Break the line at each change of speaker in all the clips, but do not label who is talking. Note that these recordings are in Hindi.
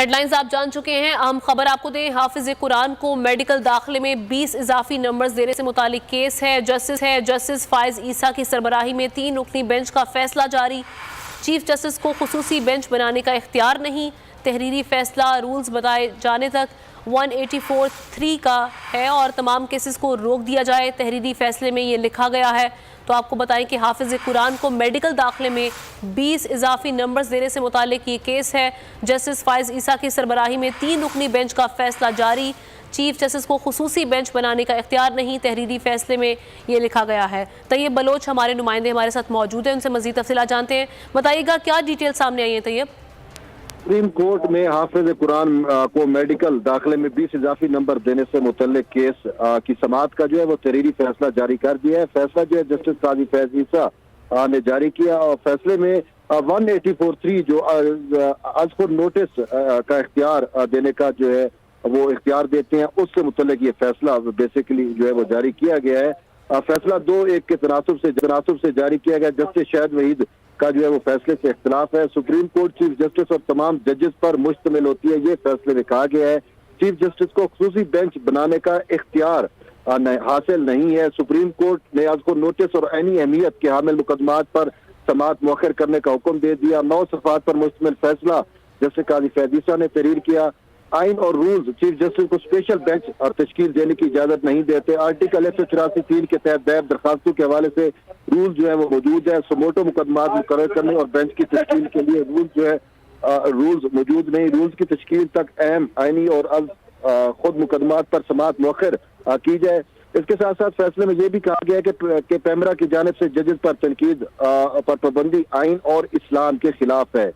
हेडलाइंस आप जान चुके हैं। अहम खबर आपको दें, हाफिज कुरान को मेडिकल दाखिले में 20 इजाफी नंबर्स देने से मुतालिक केस है। जस्टिस फायज ईसा की सरबराही में 3 रुकनी बेंच का फैसला जारी। चीफ जस्टिस को खुसूसी बेंच बनाने का इख्तियार नहीं। तहरीरी फैसला रूल्स बताए जाने तक 184(3) का है और तमाम केसेस को रोक दिया जाए। तहरीरी फैसले में ये लिखा गया है। तो आपको बताएं कि हाफिज कुरान को मेडिकल दाखिले में 20 इजाफी नंबर्स देने से मुतालिक ये केस है। जस्टिस फायज ईसा की सरबराही में 3 रुकनी बेंच का फैसला जारी। चीफ जस्टिस को खुसूसी बेंच बनाने का इख्तियार नहीं। तहरीरी फैसले में ये लिखा गया है। तैयब बलोच हमारे नुमाइंदे हमारे साथ मौजूद हैं, उनसे मजीद तफसीलात जानते हैं। बताइएगा क्या डिटेल सामने आई है तैयब?
सुप्रीम कोर्ट में हाफिज कुरान को मेडिकल दाखिले में 20 इजाफी नंबर देने से मुतल्लिक केस की समाअत का जो है वो तहरीरी फैसला जारी कर दिया है। फैसला जो है जस्टिस काजी फैज ईसा ने जारी किया और फैसले में 184(3) जो आज को नोटिस का इख्तियार देने का जो है वो इख्तियार देते हैं, उससे मुतल्लिक ये फैसला बेसिकली जो है वो जारी किया गया है। फैसला 2-1 के तनासुब से जारी किया गया। जस्टिस शाहिद वहीद का जो है वो फैसले से इख्तिलाफ है। सुप्रीम कोर्ट चीफ जस्टिस और तमाम जजेस पर मुश्तमिल होती है, ये फैसले में कहा गया है। चीफ जस्टिस को खुसूसी बेंच बनाने का इख्तियार हासिल नहीं है। सुप्रीम कोर्ट ने आज को नोटिस और ऐनी अहमियत के हामिल मुकदमात पर समाअत मौखर करने का हुक्म दे दिया। 9 सफ़हात पर मुश्तमिल फैसला जस्टिस काजी फैज ईसा ने तहरीर किया। आइन और रूल्स चीफ जस्टिस को स्पेशल बेंच और तश्कील देने की इजाजत नहीं देते। आर्टिकल 184(3) के तहत दायर दरखास्तों के हवाले से रूल जो है वो मौजूद है। सुमोटो मुकदमात मुकर्रर करने और बेंच की तश्कील के लिए रूल जो है रूल्स मौजूद नहीं। रूल्स की तश्कील तक अहम आइनी और खुद मुकदमात पर समाअत मौखर की जाए। इसके साथ साथ फैसले में यह भी कहा गया है कि पैमरा की जानिब से जजेस पर तनकीद पर पाबंदी आइन और इस्लाम के खिलाफ है।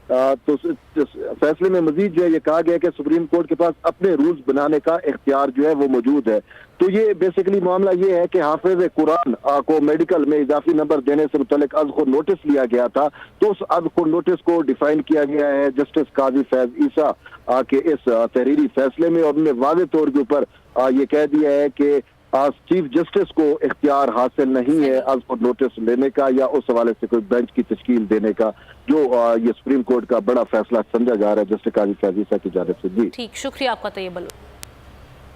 तो फैसले में मजीद जो है ये कहा गया कि सुप्रीम कोर्ट के पास अपने रूल्स बनाने का इख्तियार जो है वो मौजूद है। तो ये बेसिकली मामला ये है कि हाफिज कुरान को मेडिकल में इजाफी नंबर देने से मुतल्लिक अज़ को नोटिस लिया गया था, तो उस अज़ को नोटिस को डिफाइन किया गया है जस्टिस काजी फैज ईसा के इस तहरीरी फैसले में, और उन्होंने वाज़े तौर के ऊपर ये कह दिया है कि चीफ जस्टिस को इख्तियार हासिल नहीं है अज़ को नोटिस लेने का या उस हवाले से कोई बेंच की तश्कील देने का, जो ये सुप्रीम कोर्ट का बड़ा फैसला समझा जा रहा है जस्टिस काजी फैज ईसा की जानिब से। जी
ठीक, शुक्रिया आपका तैयब बलोच।